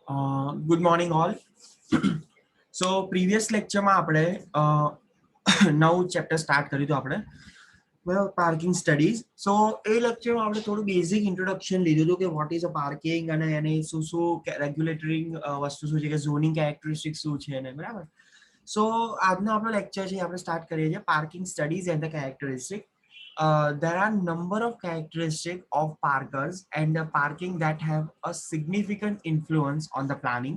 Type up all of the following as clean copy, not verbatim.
Good morning all. So previous lecture માં આપણે નવું ચેપ્ટર સ્ટાર્ટ કર્યું હતું આપણે પાર્કિંગ સ્ટડીઝ. સો એ લેક્ચરમાં આપણે થોડું બેઝિક ઇન્ટ્રોડક્શન લીધું હતું કે વોટ ઇઝ અ પાર્કિંગ અને એની શું શું રેગ્યુલેટરી વસ્તુ શું છે કે ઝોનિંગ કેરેક્ટરિસ્ટિક શું છે ને બરાબર. સો આજનો આપણો લેક્ચર છે આપણે સ્ટાર્ટ કરીએ છીએ parking studies and the characteristic. There are number of characteristics of parkers and the parking that have a significant influence on the planning.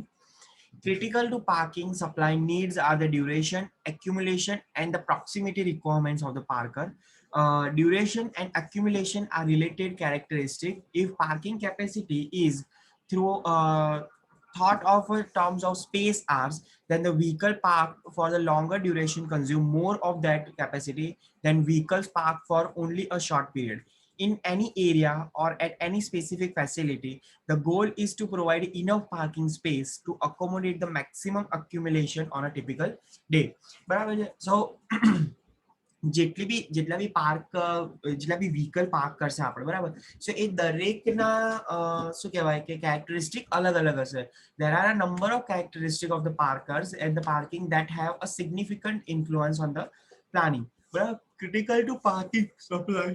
Critical to parking supply needs are the duration, accumulation, and the proximity requirements of the parker. Duration and accumulation are related characteristics. If parking capacity is through thought of in terms of space hours, then the vehicle parked for the longer duration consume more of that capacity than vehicles parked for only a short period. In any area or at any specific facility, the goal is to provide enough parking space to accommodate the maximum accumulation on a typical day. બરાબર છે. So જેટલા બી park જેટલા બી vehicle park કરશે આપણે બરાબર, સો એ દરેકના શું કહેવાય કે કેરેક્ટરિસ્ટિક અલગ અલગ હશે. There are a number of characteristics of the parkers and the parking that have a significant influence on the planning. બરાબર, critical to parking supply.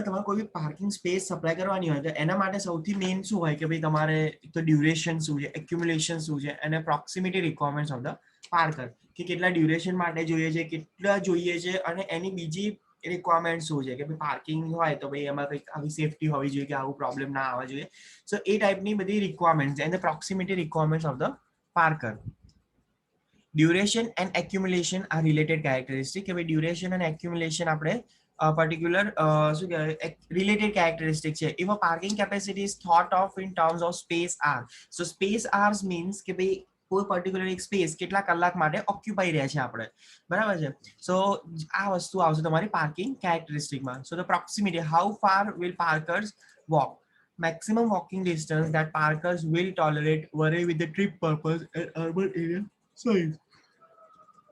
તમારે કોઈ બી પાર્કિંગ સ્પેસ સપ્લાય કરવાની હોય તો એના માટે સૌથી મેઇન શું હોય કે ભાઈ તમારે તો ડ્યુરેશન શું છે, એક્યુમ્યુલેશન શું છે અને proximity requirements of the Parker કે કેટલા ડ્યુરેશન માટે જોઈએ છે, કેટલા જોઈએ છે અને એની બીજી રિક્વાયરમેન્ટ શું છે કે ભાઈ પાર્કિંગ હોય તો ભાઈ એમાં કંઈક આવી સેફટી હોવી જોઈએ કે આવું પ્રોબ્લેમ ના આવવા જોઈએ. સો એ ટાઈપની બધી requirements and the proximity requirements of the Parker. Duration and accumulation R related characteristic કે ભાઈ ડ્યુરેશન અને એક્યુમ્યુલેશન આપણે particular શું કહેવાય related characteristic છે. If a parking capacity is thought of in terms of space hour, so space hours means કે ભાઈ કોઈ પર્ટિક્યુલર એક સ્પેસ કેટલા કલાક માટે ઓક્યુપાઈ રહ્યા છે આપણે, બરાબર છે. સો આ વસ્તુ આવશે તમારી પાર્કિંગ કેરેક્ટરિસ્ટિકમાં. So the proximity, how far will parkers walk, maximum walking distance that parkers will tolerate vary with the trip purpose and urban area size.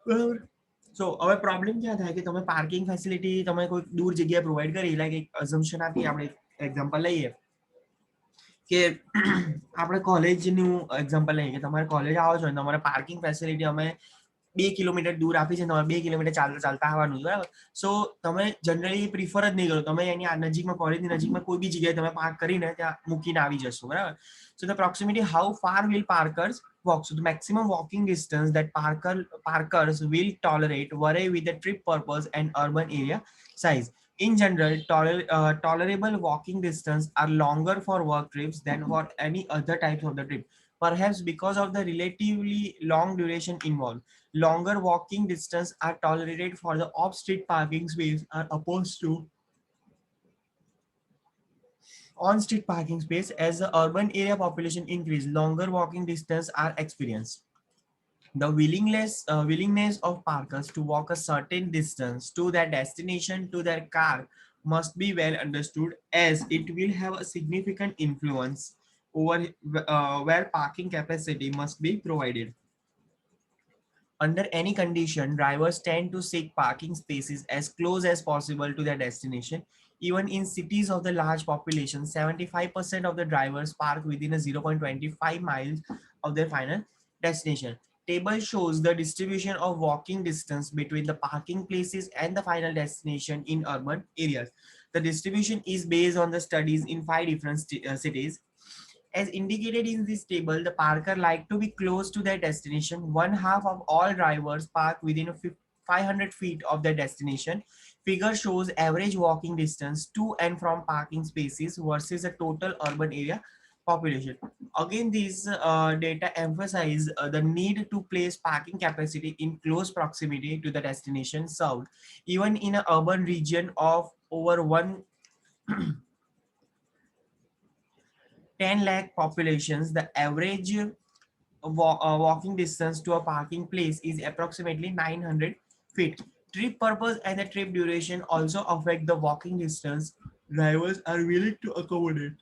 બરાબર. સો હવે પ્રોબ્લેમ ક્યાં થાય કે તમે પાર્કિંગ ફેસિલિટી તમે કોઈ દૂર જગ્યાએ પ્રોવાઈડ કરી, લાઈક એક અઝમ્પશન આપી, આપણે એક્ઝામ્પલ લઈએ કે આપણે કોલેજનું એક્ઝામ્પલ લઈએ કે તમારે કોલેજ આવો છો ને તમારે પાર્કિંગ ફેસિલિટી અમે 2 કિલોમીટર દૂર આપી છે, તમારે 2 કિલોમીટર ચાલતા ચાલતા આવવાનું, બરાબર. સો તમે જનરલી પ્રિફર જ નહીં કરો, તમે એની નજીકમાં કોલેજની નજીકમાં કોઈ બી જગ્યાએ તમે પાર્ક કરીને ત્યાં મૂકીને આવી જશો, બરાબર. So the proximity, how far will parkers walk, so the maximum walking distance that parkers will tolerate vary with the trip purpose and urban area size. In general, tolerable walking distance are longer for work trips than for any other types of the trip, perhaps because of the relatively long duration involved. Longer walking distance are tolerated for the off-street parking space are opposed to on-street parking space. As the urban area population increase, longer walking distance are experienced. The willingness of parkers to walk a certain distance to their destination to their car must be well understood, as it will have a significant influence over where parking capacity must be provided. Under any condition, drivers tend to seek parking spaces as close as possible to their destination. Even in cities of the large population, 75% of the drivers park within a 0.25 miles of their final destination. Table shows the distribution of walking distance between the parking places and the final destination in urban areas. The distribution is based on the studies in 5 different cities. As indicated in this table, the parker like to be close to their destination. One half of all drivers park within 500 feet of their destination. Figure shows average walking distance to and from parking spaces versus a total urban area population. Again, these data emphasize the need to place parking capacity in close proximity to the destination served. Even in an urban region of over 10 lakh populations, the average walking distance to a parking place is approximately 900 feet. Trip purpose and the trip duration also affect the walking distance drivers are willing to accommodate.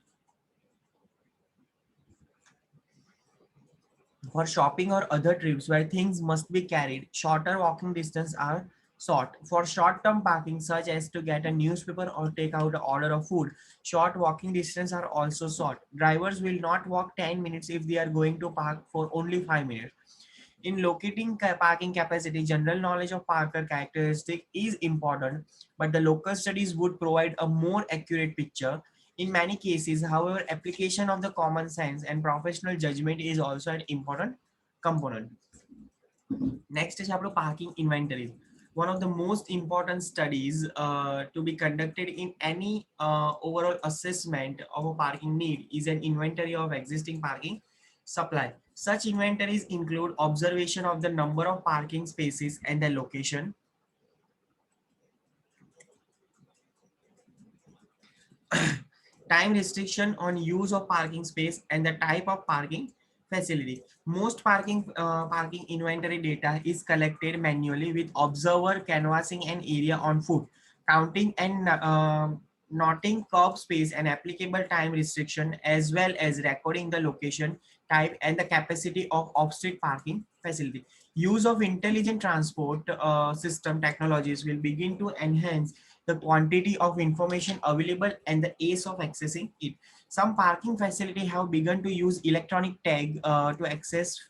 For shopping or other trips where things must be carried, shorter walking distance are Sort for short-term parking, such as to get a newspaper or take out an order of food. Short walking distance are also sought. Drivers will not walk 10 minutes if they are going to park for only 5 minutes. In locating parking capacity, general knowledge of parker characteristic is important, but the local studies would provide a more accurate picture. In many cases, however, application of the common sense and professional judgment is also an important component. Next is about parking inventories. One of the most important studies to be conducted in any overall assessment of a parking need is an inventory of existing parking supply. Such inventories include observation of the number of parking spaces and their location, time restriction on use of parking space, and the type of parking facility. Most parking inventory data is collected manually with observer canvassing an area on foot, counting and noting curb space and applicable time restriction, as well as recording the location, type, and the capacity of off-street parking facility. Use of intelligent transport system technologies will begin to enhance the quantity of information available and the ease of accessing it. Some parking facilities have begun to use electronic tag to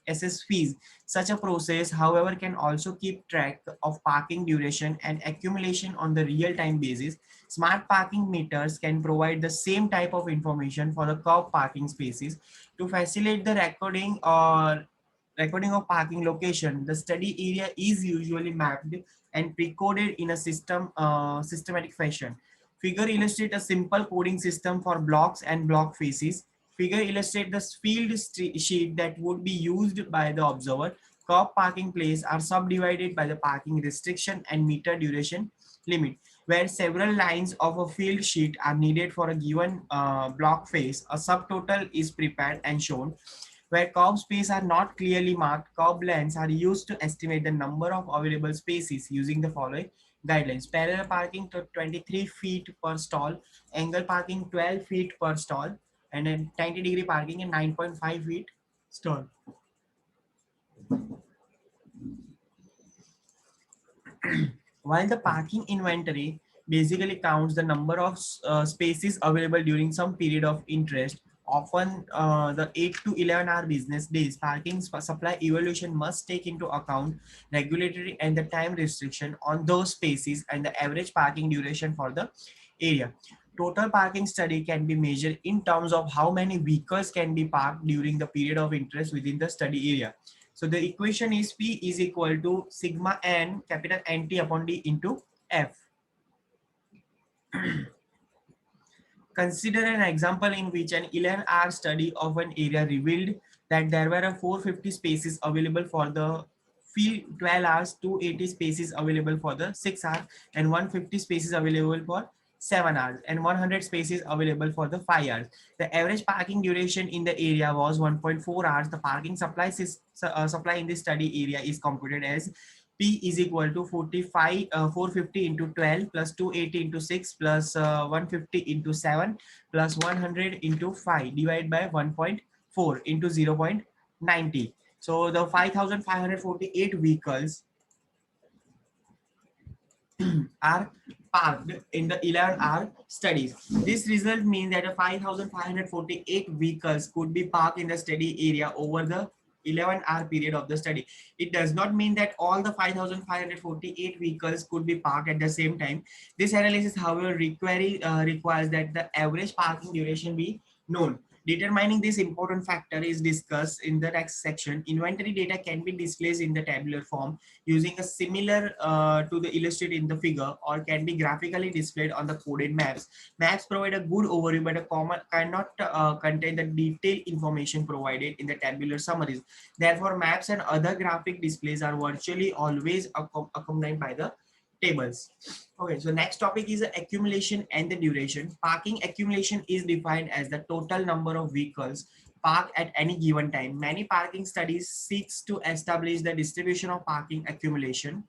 assess fees. Such a process, however, can also keep track of parking duration and accumulation on the real-time basis. Smart parking meters can provide the same type of information for the curb parking spaces to facilitate the recording of parking location. The study area is usually mapped and pre-coded in a systematic fashion. Figure illustrate a simple coding system for blocks and block faces. Figure illustrate the sheet that would be used by the observer. Curb parking place are subdivided by the parking restriction and meter duration limit, where several lines of a field sheet are needed for a given block face. A subtotal is prepared and shown. Where curb space are not clearly marked, curb lengths are used to estimate the number of available spaces using the following guidelines. Parallel parking to 23 feet per stall, angle parking 12 feet per stall, and then 90-degree parking in 9.5 feet stall. While the parking inventory basically counts the number of spaces available during some period of interest, often the 8 to 11 hour business days, parking supply evaluation must take into account regulatory and the time restriction on those spaces and the average parking duration for the area. Total parking study can be measured in terms of how many vehicles can be parked during the period of interest within the study area. So the equation is P is equal to sigma n capital NT upon D into F. Consider an example in which an 11-hour study of an area revealed that there were 450 spaces available for the field 12 hours, 280 spaces available for the 6 hours, and 150 spaces available for 7 hours, and 100 spaces available for the 5 hours. The average parking duration in the area was 1.4 hours. The parking supply in this study area is computed as P is equal to 450 into 12 plus 280 into 6 plus 150 into 7 plus 100 into 5 divided by 1.4 into 0.90. So the 5,548 vehicles are parked in the 11-hour studies. This result means that 5,548 vehicles could be parked in the study area over the 11-hour period of the study. It does not mean that all the 5,548 vehicles could be parked at the same time. This analysis, however, requires that the average parking duration be known. Determining this important factor is discussed in the next section. Inventory data can be displayed in the tabular form using a similar to the illustrated in the figure, or can be graphically displayed on the coded maps. Maps provide a good overview, but cannot contain the detailed information provided in the tabular summaries. Therefore, maps and other graphic displays are virtually always accompanied by the tables. Okay, so next topic is accumulation and the duration. Parking accumulation is defined as the total number of vehicles parked at any given time. Many parking studies seeks to establish the distribution of parking accumulation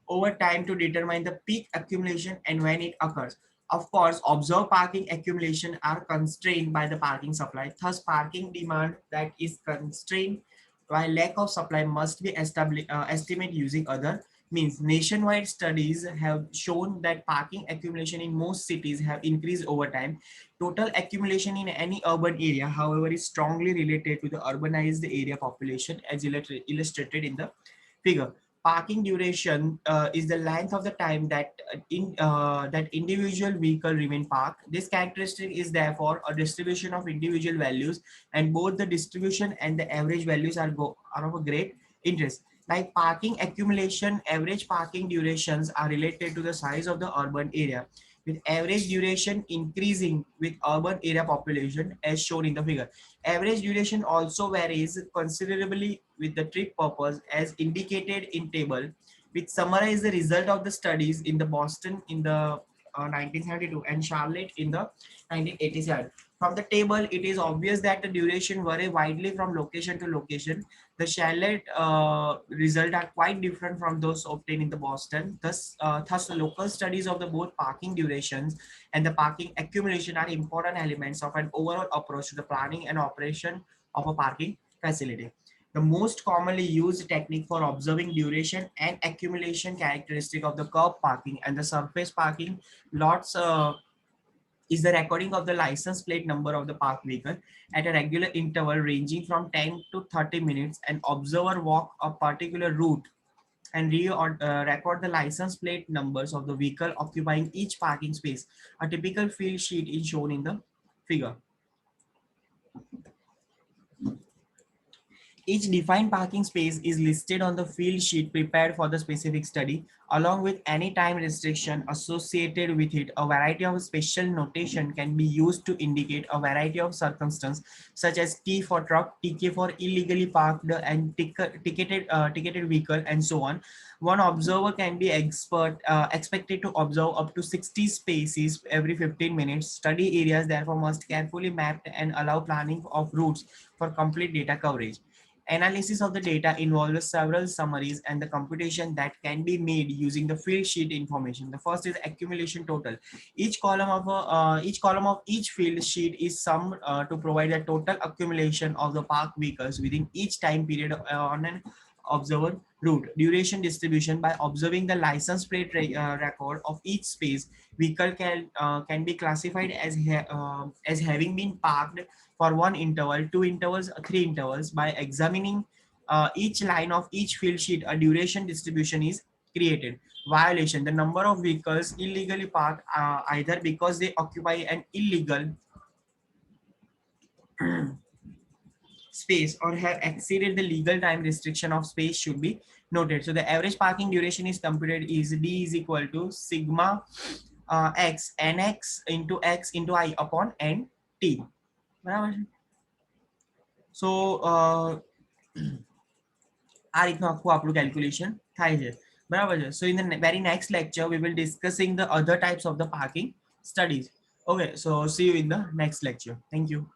over time to determine the peak accumulation and when it occurs. Of course, observed parking accumulation are constrained by the parking supply. Thus, parking demand that is constrained while lack of supply must be estimated using other Means nationwide studies have shown that parking accumulation in most cities have increased over time. Total accumulation in any urban area, however, is strongly related to the urbanized area population, as illustrated in the figure. Parking duration is the length of the time that that individual vehicle remain parked. This characteristic is therefore a distribution of individual values, and both the distribution and the average values are of a great interest. Like parking accumulation, average parking durations are related to the size of the urban area, with average duration increasing with urban area population as shown in the figure. Average duration also varies considerably with the trip purpose as indicated in table, which summarize the result of the studies in the Boston in the 1972 and Charlotte in the 1987. From the table, it is obvious that the duration vary widely from location to location. The Charlotte result are quite different from those obtained in the Boston. Thus, the local studies of the both parking durations and the parking accumulation are important elements of an overall approach to the planning and operation of a parking facility. The most commonly used technique for observing duration and accumulation characteristic of the curb parking and the surface parking lots is the recording of the license plate number of the parked vehicle at a regular interval ranging from 10 to 30 minutes. An observer walk a particular route and record the license plate numbers of the vehicle occupying each parking space. A typical field sheet is shown in the figure. Each defined parking space is listed on the field sheet prepared for the specific study, along with any time restriction associated with it. A variety of special notation can be used to indicate a variety of circumstances, such as T for truck, TK for illegally parked and ticketed vehicle, and so on. One observer can be expected to observe up to 60 spaces every 15 minutes. Study areas therefore must carefully mapped and allow planning of routes for complete data coverage. Analysis of the data involves several summaries and the computation that can be made using the field sheet information. The first is accumulation total. Each column of each field sheet is summed to provide a total accumulation of the parked vehicles within each time period on an observer route. Duration distribution: by observing the license plate record of each space, vehicle can be classified as having been parked for one interval, two intervals, three intervals. By examining each line of each field sheet, a duration distribution is created. Violation: the number of vehicles illegally parked either because they occupy an illegal space or have exceeded the legal time restriction of space should be noted. So the average parking duration is computed is D is equal to sigma x nx into x into I upon n t. So આ રીતનું આખું આપણું calculation થાય છે, બરાબર છે. So in the very next lecture we will discussing the other types of the parking studies. Okay, so see you in the next lecture. Thank you.